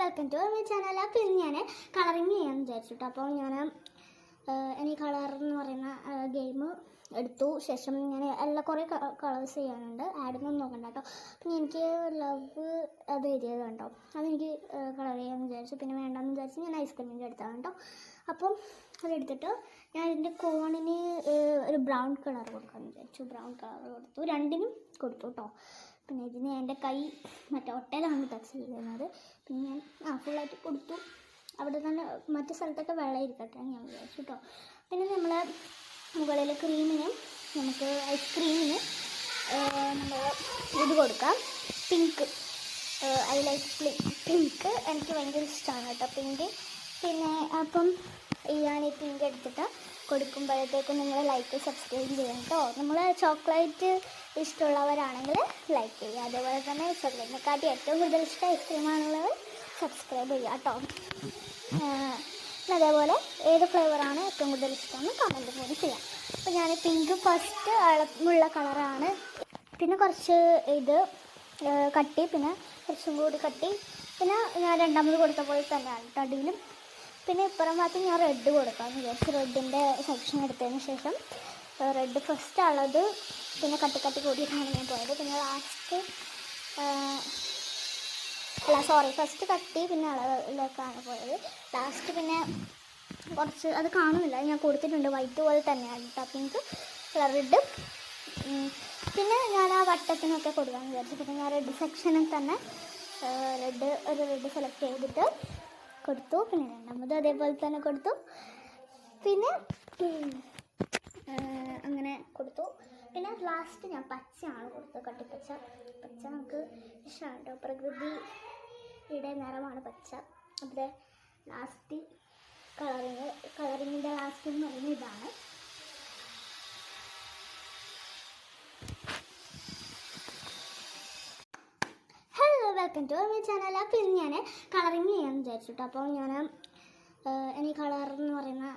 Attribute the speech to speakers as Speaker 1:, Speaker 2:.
Speaker 1: Welcome to my channel. അപ്പോൾ ഇന്ന് ഞാൻ കളറിങ് ചെയ്യാമെന്ന് വിചാരിച്ചിട്ട് അപ്പോൾ ഞാൻ എനിക്ക് കളർ എന്ന് പറയുന്ന ഗെയിം എടുത്തു. ശേഷം ഞാൻ കുറേ കളേഴ്സ് ചെയ്യാനുണ്ട്. ആഡൊന്നും നോക്കണ്ട കേട്ടോ. പിന്നെ എനിക്ക് ലവ് അത് എഴുതിയത് കണ്ടോ, അതെനിക്ക് കളർ ചെയ്യാമെന്ന് വിചാരിച്ചു. പിന്നെ വേണ്ടെന്ന് വിചാരിച്ച് ഞാൻ ഐസ്ക്രീമിൻ്റെ എടുത്താണ് കേട്ടോ. അപ്പം അതെടുത്തിട്ട് ഞാൻ ഇതിൻ്റെ കോണിന് ഒരു ബ്രൗൺ കളർ കൊടുക്കാമെന്ന് വിചാരിച്ചു. ബ്രൗൺ കളർ കൊടുത്തു, രണ്ടിനും കൊടുത്തു കേട്ടോ. പിന്നെ ഇതിന് എൻ്റെ കൈ മറ്റേ ഒട്ടയിലാണ് ടച്ച് ചെയ്യുന്നത്. പിന്നെ ഞാൻ ഫുള്ളായിട്ട് കൊടുത്തു. അവിടെ തന്നെ മറ്റു സ്ഥലത്തൊക്കെ വെള്ളം ഇരിക്കട്ടെ ഞാൻ വിചാരിച്ചു കേട്ടോ. പിന്നെ നമ്മൾ മുകളിൽ ക്രീമിന് നമുക്ക് ഐസ്ക്രീമിന് നമ്മൾ ഇത് കൊടുക്കാം, പിങ്ക്. ഐ ലൈക്ക് പിങ്ക്, എനിക്ക് ഭയങ്കര ഇഷ്ടമാണ് കേട്ടോ പിങ്ക്. പിന്നെ അപ്പം ഞാൻ ഈ പിങ്ക് എടുത്തിട്ട് കൊടുക്കുമ്പോഴത്തേക്കും നിങ്ങൾ ലൈക്ക് സബ്സ്ക്രൈബ് ചെയ്യണം കേട്ടോ. നമ്മൾ ചോക്ലേറ്റ് ഇഷ്ടമുള്ളവരാണെങ്കിൽ ലൈക്ക് ചെയ്യുക. അതേപോലെ തന്നെ ചോക്ലേറ്റിനെക്കാട്ടി ഏറ്റവും കൂടുതൽ ഇഷ്ടം ഐസ്ക്രീമാണുള്ളവർ സബ്സ്ക്രൈബ് ചെയ്യുക കേട്ടോ. അതേപോലെ ഏത് ഫ്ലേവറാണ് ഏറ്റവും കൂടുതൽ ഇഷ്ടമെന്ന് കമൻറ്റ് കൂടി ചെയ്യാം. അപ്പോൾ ഞാൻ പിങ്ക് ഫസ്റ്റ് അളമുള്ള കളറാണ്. പിന്നെ കുറച്ച് ഇത് കട്ടി, പിന്നെ കുറച്ചും കൂടി കട്ടി. പിന്നെ ഞാൻ രണ്ടാമത് കൊടുത്ത പോലെ തന്നെയാണ് കേട്ടോ അടിയിലും. പിന്നെ ഇപ്പുറം ഭാഗത്ത് ഞാൻ റെഡ് കൊടുക്കാമെന്ന് വിചാരിച്ചു. റെഡിൻ്റെ സെക്ഷൻ എടുത്തതിന് ശേഷം റെഡ് ഫസ്റ്റ് ഉള്ളത് പിന്നെ കട്ടി കൂടിയിട്ടാണ് ഞാൻ പോയത്. പിന്നെ ഫസ്റ്റ് കട്ടി പിന്നെ അളവിലേക്കാണ് പോയത്. ലാസ്റ്റ് പിന്നെ കുറച്ച് അത് കാണുന്നില്ല, ഞാൻ കൊടുത്തിട്ടുണ്ട് വൈറ്റ് പോലെ തന്നെയാണ് കേട്ടോ പിങ്ക് റെഡ്. പിന്നെ ഞാൻ ആ വട്ടത്തിനൊക്കെ കൊടുക്കാമെന്ന് വിചാരിച്ചു. പിന്നെ ഞാൻ റെഡ് സെക്ഷനിൽ തന്നെ ഒരു റെഡ് സെലക്ട് ചെയ്തിട്ട് കൊടുത്തു. പിന്നെ രണ്ടാമത് അതേപോലെ തന്നെ കൊടുത്തു. പിന്നെ അങ്ങനെ കൊടുത്തു. പിന്നെ ലാസ്റ്റ് ഞാൻ പച്ചയാണ് കൊടുത്തത്, കട്ടിപ്പച്ച. പച്ച നമുക്ക് ഇഷ്ടമാണ് കേട്ടോ, പ്രകൃതിയുടെ നിറമാണ് പച്ച. അതിൻ്റെ ലാസ്റ്റ് കളറിങ്ങിൻ്റെ ലാസ്റ്റ് എന്ന് പറയുന്നത് ഇതാണ്. Welcome to my channel. അപ്പോൾ ഇന്ന് ഞാൻ കളറിങ് ചെയ്യാമെന്ന് വിചാരിച്ചിട്ട് അപ്പോൾ ഞാൻ എനിക്ക് കളർ എന്ന് പറയുന്ന